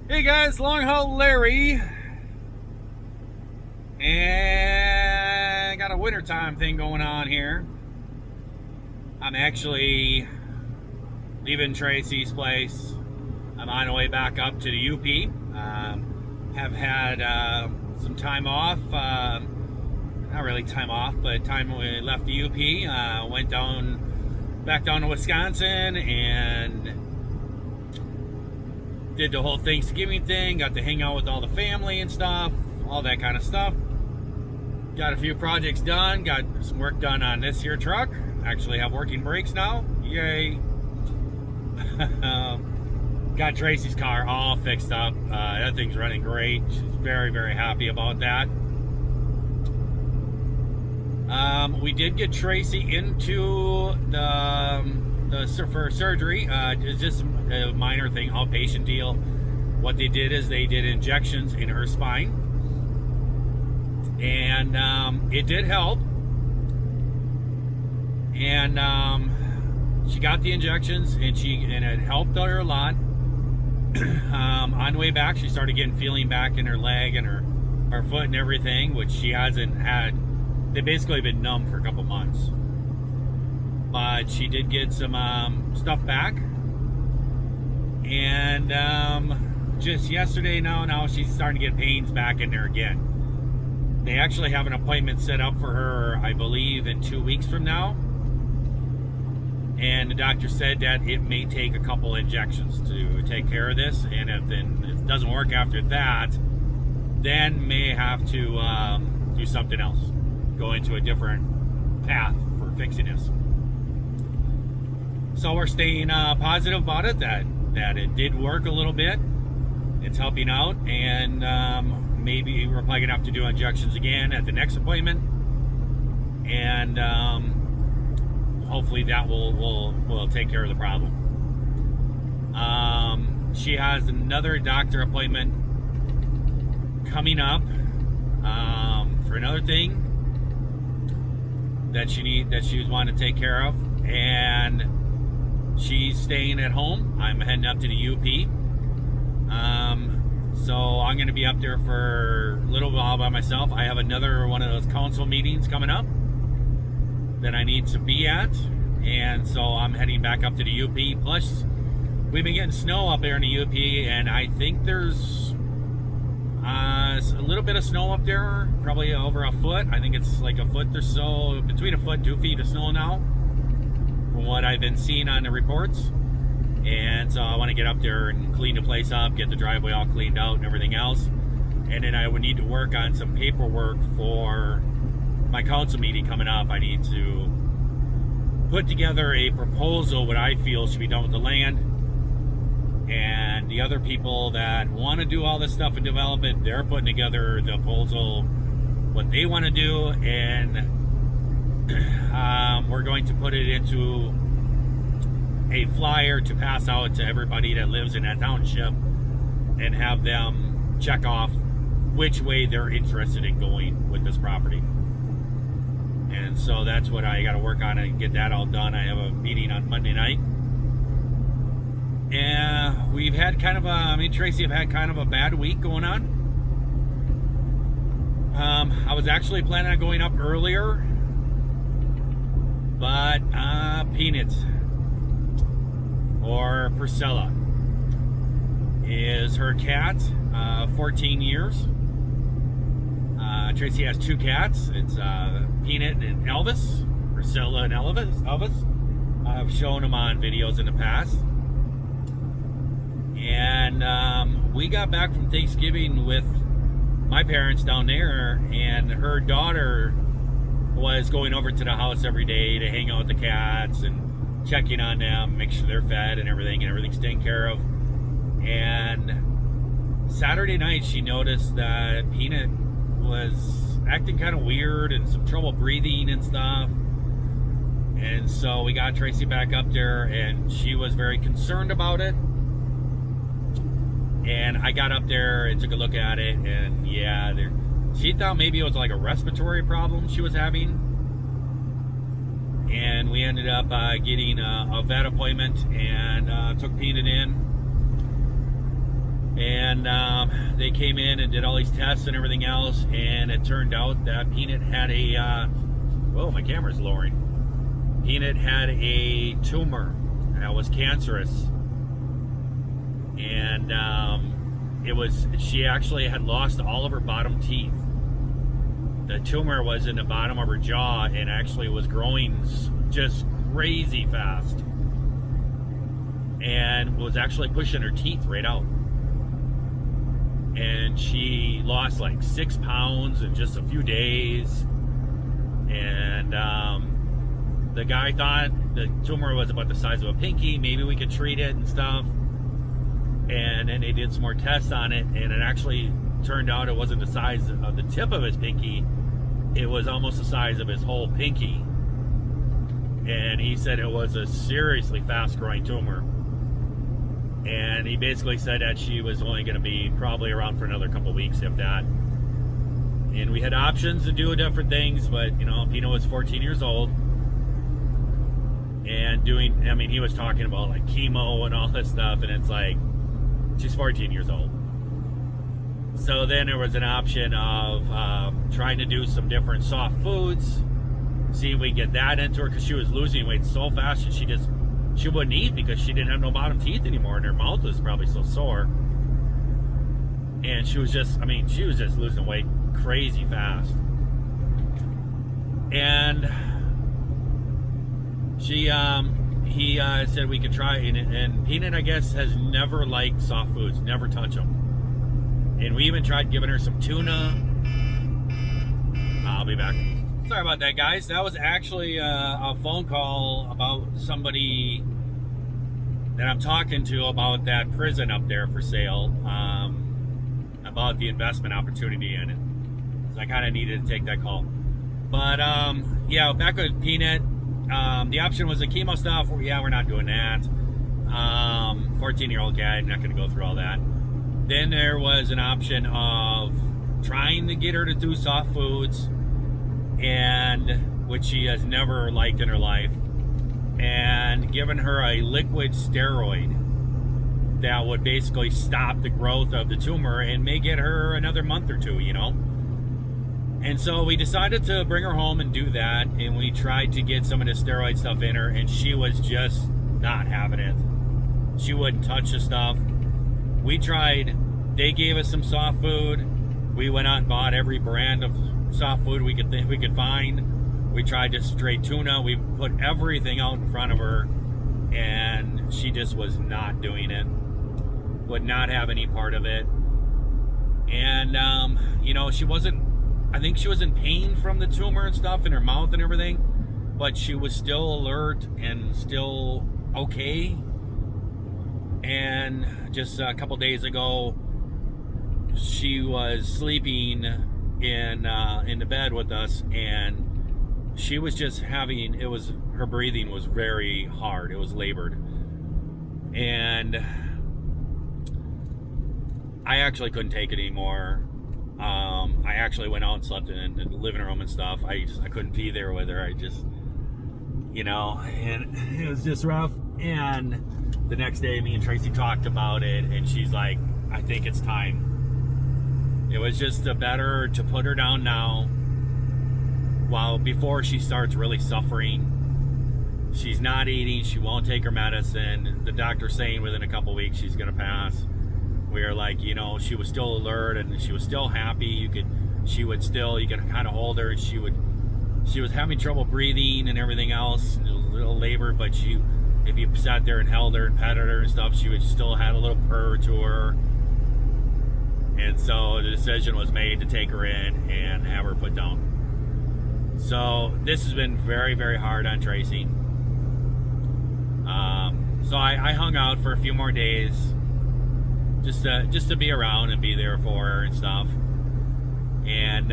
Hey guys, Long Haul Larry, and got a wintertime thing going on here. I'm actually leaving Tracy's place. I'm on the way back up to the UP. Have had some time off, not really time off, but time we left the UP. Went back down to Wisconsin and did the whole Thanksgiving thing, got to hang out with all the family and stuff, all that kind of stuff. Got a few projects done, got some work done on this here truck. Actually have working brakes now, yay. Got Tracy's car all fixed up. That thing's running great. She's very, very happy about that. We did get Tracy into for surgery. It's just a minor thing, outpatient deal. What they did is they did injections in her spine, and it did help. And she got the injections, and it helped her a lot. On the way back, she started getting feeling back in her leg and her foot and everything, which she hasn't had. They've basically been numb for a couple months. But she did get some stuff back, and just yesterday now she's starting to get pains back in there again. They actually have an appointment set up for her, I believe, in 2 weeks from now, and the doctor said that it may take a couple injections to take care of this, and if it doesn't work after that, then may have to do something else, go into a different path for fixing this. So we're staying positive about it, that it did work a little bit. It's helping out, and maybe we're probably gonna have to do injections again at the next appointment, and hopefully that will take care of the problem. She has another doctor appointment coming up for another thing that she was wanting to take care of, and she's staying at home. I'm heading up to the UP. So I'm going to be up there for a little while by myself. I have another one of those council meetings coming up that I need to be at. And so I'm heading back up to the UP. Plus, we've been getting snow up there in the UP, and I think there's a little bit of snow up there, probably over a foot. I think it's like a foot or so, between a foot and 2 feet of snow now, from what I've been seeing on the reports. And so I want to get up there and clean the place up, get the driveway all cleaned out and everything else. And then I would need to work on some paperwork for my council meeting coming up. I need to put together a proposal what I feel should be done with the land. And the other people that want to do all this stuff and develop it, they're putting together the proposal, what they want to do, and we're going to put it into a flyer to pass out to everybody that lives in that township and have them check off which way they're interested in going with this property. And so that's what I got to work on and get that all done. I have a meeting on Monday night. And we've had kind of me and Tracy have had kind of a bad week going on. I was actually planning on going up earlier, but Peanuts, or Priscilla, is her cat, 14 years. Tracy has two cats. It's Peanut and Elvis. Priscilla and Elvis. I've shown them on videos in the past. And we got back from Thanksgiving with my parents down there, and her daughter was going over to the house every day to hang out with the cats and checking on them, make sure they're fed and everything's taken care of. And Saturday night she noticed that Peanut was acting kind of weird and some trouble breathing and stuff. And so we got Tracy back up there, and she was very concerned about it. And I got up there and took a look at it, and yeah, she thought maybe it was like a respiratory problem she was having. And we ended up getting a vet appointment and took Peanut in. And And they came in and did all these tests and everything else, and it turned out that Peanut had a whoa, my camera's lowering. Peanut had a tumor that was cancerous, and she actually had lost all of her bottom teeth. The tumor was in the bottom of her jaw and actually was growing just crazy fast, and was actually pushing her teeth right out. And she lost like 6 pounds in just a few days. And the guy thought the tumor was about the size of a pinky. Maybe we could treat it and stuff. And then they did some more tests on it, and it actually turned out it wasn't the size of the tip of his pinky. It was almost the size of his whole pinky. And he said it was a seriously fast-growing tumor. And he basically said that she was only going to be probably around for another couple weeks, if that. And we had options to do different things, but, you know, Pino was 14 years old. And he was talking about like chemo and all this stuff, and it's like, she's 14 years old. So then there was an option of trying to do some different soft foods, see if we can get that into her, because she was losing weight so fast, and she wouldn't eat because she didn't have no bottom teeth anymore, and her mouth was probably so sore. And she was just losing weight crazy fast. And he said we could try, and Peanut, I guess, has never liked soft foods, never touch them. And we even tried giving her some tuna. I'll be back. Sorry about that, guys. That was actually a phone call about somebody that I'm talking to about that prison up there for sale, about the investment opportunity in it. So I kind of needed to take that call. But yeah, back with Peanut, the option was the chemo stuff. Yeah, we're not doing that. 14-year-old guy, not going to go through all that. Then there was an option of trying to get her to do soft foods, and which she has never liked in her life, and giving her a liquid steroid that would basically stop the growth of the tumor and may get her another month or two, you know. And so we decided to bring her home and do that, and we tried to get some of the steroid stuff in her, and she was just not having it. She wouldn't touch the stuff. We tried, they gave us some soft food. We went out and bought every brand of soft food we could find. We tried just straight tuna. We put everything out in front of her, and she just was not doing it. Would not have any part of it. And you know, I think she was in pain from the tumor and stuff in her mouth and everything, but she was still alert and still okay. And just a couple days ago, she was sleeping in the bed with us, and she was just having, her breathing was very hard. It was labored. And I actually couldn't take it anymore. I actually went out and slept in the living room and stuff. I couldn't be there with her. I just, you know, and it was just rough. And the next day, me and Tracy talked about it, and she's like, I think it's time. It was just better to put her down now, before she starts really suffering. She's not eating. She won't take her medicine. The doctor's saying within a couple weeks she's gonna pass. We were like, you know, she was still alert and she was still happy. You could kind of hold her. She was having trouble breathing and everything else. It was a little labor, but if you sat there and held her and petted her and stuff, she would still had a little purr to her. And so the decision was made to take her in and have her put down. So this has been very, very hard on Tracy. So I hung out for a few more days, just to be around and be there for her and stuff. And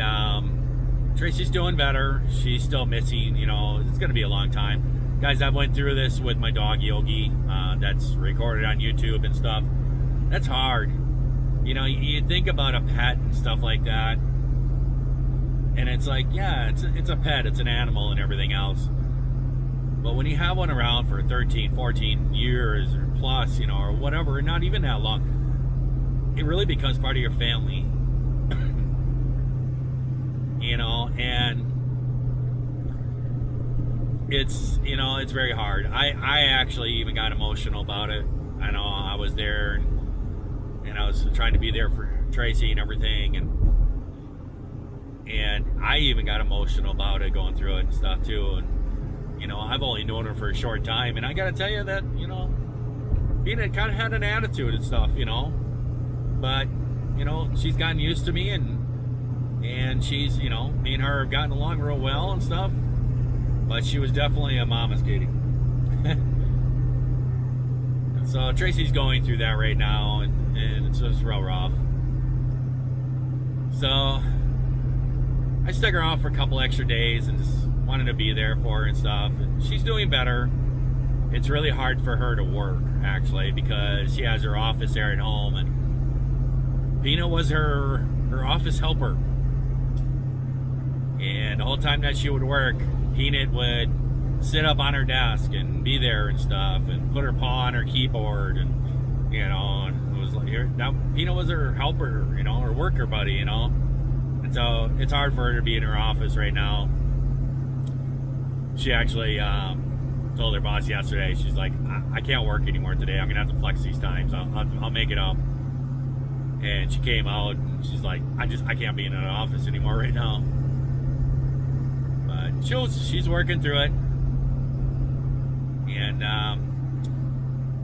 Tracy's doing better. She's still missing, you know, it's gonna be a long time. Guys, I went through this with my dog Yogi, that's recorded on YouTube and stuff. That's hard. You know, you think about a pet and stuff like that, and it's like, yeah, it's a pet, it's an animal and everything else. But when you have one around for 13, 14 years or plus, you know, or whatever, not even that long, it really becomes part of your family. You know, and it's, you know, it's very hard. I actually even got emotional about it. I know I was there, and I was trying to be there for Tracy and everything, and I even got emotional about it, going through it and stuff too. And you know, I've only known her for a short time, and I gotta tell you that, you know, Peanut kind of had an attitude and stuff, you know, but you know, she's gotten used to me, and she's, you know, me and her have gotten along real well and stuff. But she was definitely a mama's kitty. So Tracy's going through that right now, and it's just real rough. So I stuck her off for a couple extra days and just wanted to be there for her and stuff. And she's doing better. It's really hard for her to work, actually, because she has her office there at home, and Peanut was her office helper. And the whole time that she would work, Peanut would sit up on her desk and be there and stuff, and put her paw on her keyboard, and you know, and it was like, now Peanut was her helper, you know, her worker buddy, you know. And so it's hard for her to be in her office right now. She actually told her boss yesterday, she's like, I can't work anymore today. I'm gonna have to flex these times. I'll make it up. And she came out and she's like, I can't be in an office anymore right now. But she's working through it. And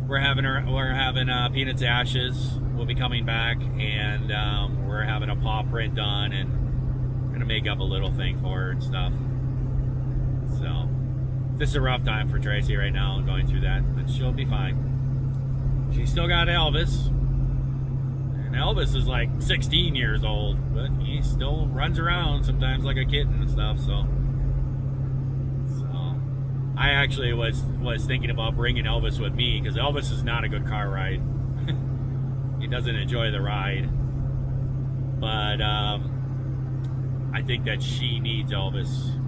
we're having Peanut's ashes will be coming back, and we're having a paw print done, and we're gonna make up a little thing for her and stuff. So this is a rough time for Tracy right now, going through that, but she'll be fine. She's still got Elvis, and Elvis is like 16 years old, but he still runs around sometimes like a kitten and stuff. So I actually was thinking about bringing Elvis with me, because Elvis is not a good car ride. He doesn't enjoy the ride, but I think that she needs Elvis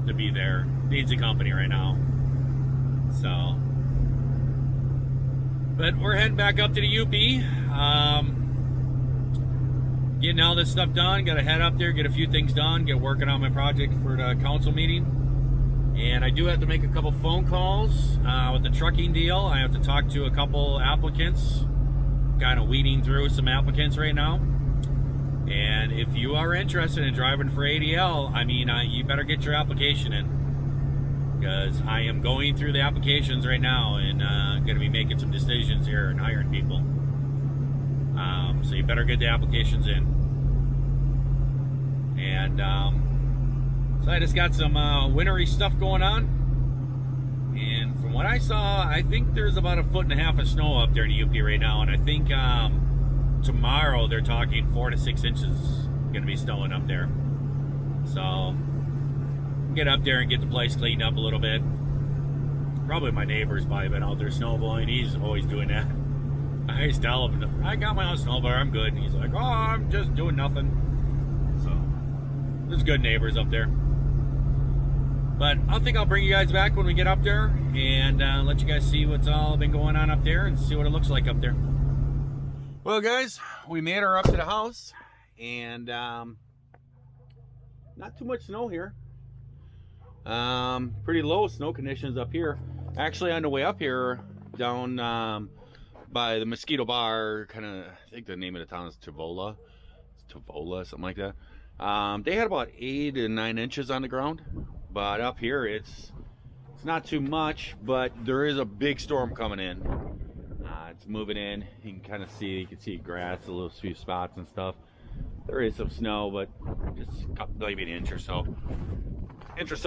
to be there. Needs a company right now. So, but we're heading back up to the UP. Getting all this stuff done. Got to head up there, get a few things done, get working on my project for the council meeting. And I do have to make a couple phone calls with the trucking deal. I have to talk to a couple applicants. Kind of weeding through some applicants right now. And if you are interested in driving for ADL, I mean, you better get your application in, because I am going through the applications right now, and going to be making some decisions here and hiring people. So you better get the applications in. And so I just got some wintry stuff going on. And from what I saw, I think there's about 1.5 feet of snow up there in the UP right now. And I think tomorrow they're talking 4 to 6 inches going to be snowing up there. So get up there and get the place cleaned up a little bit. Probably my neighbor's probably been out there snowblowing. He's always doing that. I just tell him, I got my own snowblower, I'm good. And he's like, oh, I'm just doing nothing. So there's good neighbors up there. But I think I'll bring you guys back when we get up there, and let you guys see what's all been going on up there and see what it looks like up there. Well, guys, we made her up to the house, and not too much snow here. Pretty low snow conditions up here. Actually, on the way up here, down by the Mosquito Bar, kind of, I think the name of the town is Tavola. It's Tavola, something like that. They had about 8 to 9 inches on the ground. But up here, it's not too much, but there is a big storm coming in. It's moving in. You can see grass, a little few spots and stuff. There is some snow, but just maybe an inch or so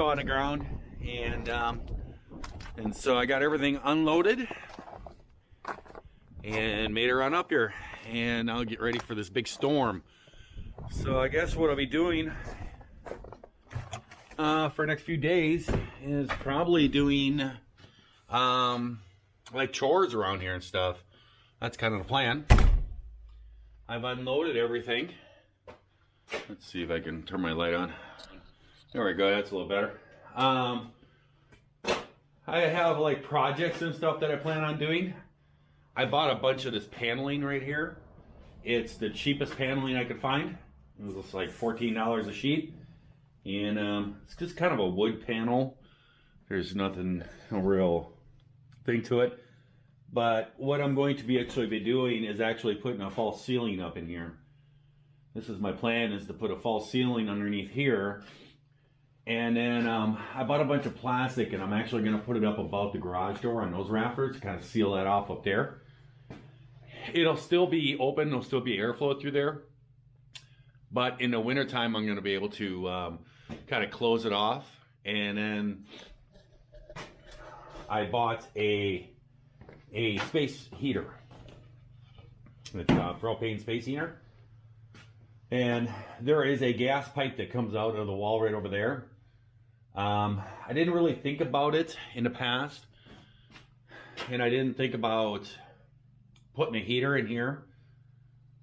on the ground. And so I got everything unloaded and made her run up here, and I'll get ready for this big storm. So I guess what I'll be doing for the next few days is probably doing like chores around here and stuff. That's kind of the plan. I've unloaded everything. Let's see if I can turn my light on. There we go, that's a little better. I have like projects and stuff that I plan on doing. I bought a bunch of this paneling right here, It's the cheapest paneling I could find. It was just like $14 a sheet. And it's just kind of a wood panel. There's nothing, no real thing to it. But what I'm going to be doing is actually putting a false ceiling up in here. This is my plan, is to put a false ceiling underneath here. And then I bought a bunch of plastic, and I'm actually going to put it up above the garage door on those rafters to kind of seal that off up there. It'll still be open, there'll still be airflow through there. But in the wintertime, I'm going to be able to kind of close it off. And then I bought a space heater. It's a propane space heater. And there is a gas pipe that comes out of the wall right over there. I didn't really think about it in the past. And I didn't think about putting a heater in here.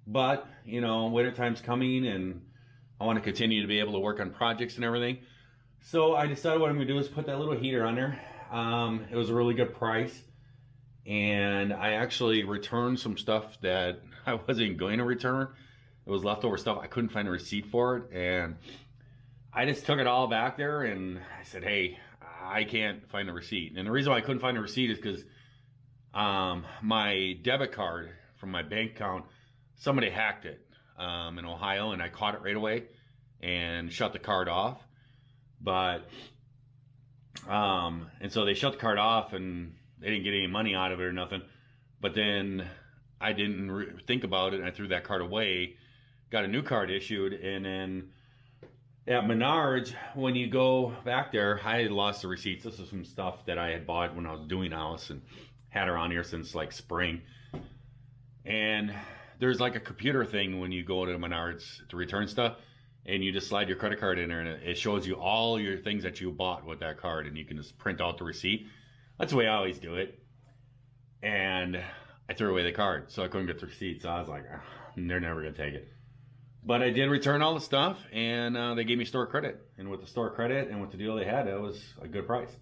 But, you know, wintertime's coming and I want to continue to be able to work on projects and everything. So I decided what I'm going to do is put that little heater on there. It was a really good price. And I actually returned some stuff that I wasn't going to return. It was leftover stuff. I couldn't find a receipt for it. And I just took it all back there and I said, hey, I can't find a receipt. And the reason why I couldn't find a receipt is because my debit card from my bank account, somebody hacked it in Ohio, and I caught it right away and shut the card off. But and so they shut the card off and they didn't get any money out of it or nothing. But then I didn't think about it and I threw that card away, got a new card issued. And then at Menards, when you go back there, I had lost the receipts. This is some stuff that I had bought when I was doing house and had around here since like spring. And there's like a computer thing when you go to Menards to return stuff, and you just slide your credit card in there and it shows you all your things that you bought with that card, and you can just print out the receipt. That's the way I always do it. And I threw away the card, so I couldn't get the receipt. So I was like, they're never going to take it. But I did return all the stuff, and they gave me store credit. And with the store credit and with the deal they had, it was a good price.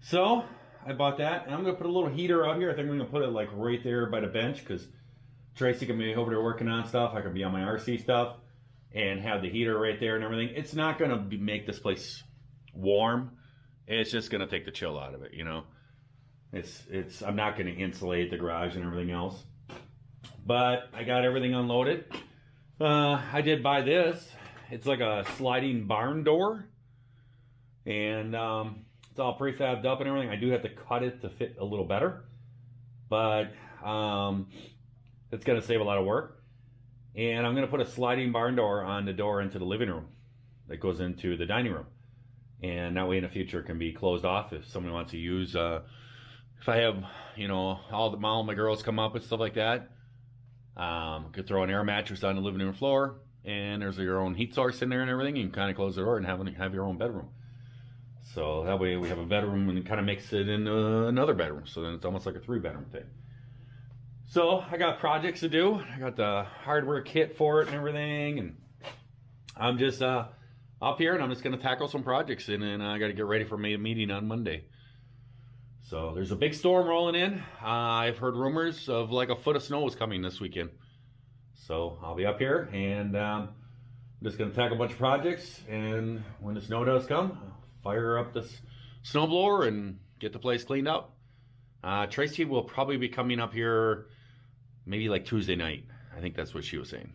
So I bought that, and I'm going to put a little heater out here. I think I'm going to put it like right there by the bench, because Tracy can be over there working on stuff. I can be on my RC stuff and have the heater right there and everything. It's not going to make this place warm. It's just going to take the chill out of it, you know. I'm not going to insulate the garage and everything else. But I got everything unloaded. I did buy this. It's like a sliding barn door. And it's all prefabbed up and everything. I do have to cut it to fit a little better. But it's going to save a lot of work. And I'm going to put a sliding barn door on the door into the living room that goes into the dining room. And that way in the future it can be closed off if somebody wants to use, if I have, you know, all my girls come up and stuff like that. Could throw an air mattress on the living room floor, and there's your own heat source in there and everything. You can kind of close the door and have your own bedroom. So that way we have a bedroom and it kind of makes it into another bedroom. So then it's almost like a 3-bedroom thing. So I got projects to do. I got the hardware kit for it and everything. And I'm just up here and I'm just going to tackle some projects. And then I got to get ready for a meeting on Monday. So there's a big storm rolling in. I've heard rumors of like a foot of snow is coming this weekend. So I'll be up here and I'm just going to tackle a bunch of projects. And when the snow does come, I'll fire up this snowblower and get the place cleaned up. Tracy will probably be coming up here maybe like Tuesday night. I think that's what she was saying.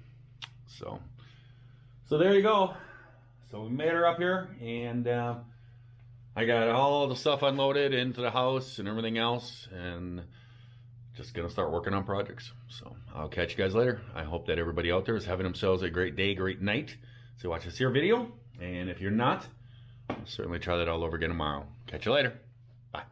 So there you go. So we made her up here, and I got all the stuff unloaded into the house and everything else, and just gonna start working on projects. So I'll catch you guys later. I hope that everybody out there is having themselves a great day, great night. So watch this here video, and if you're not, I'll certainly try that all over again tomorrow. Catch you later. Bye.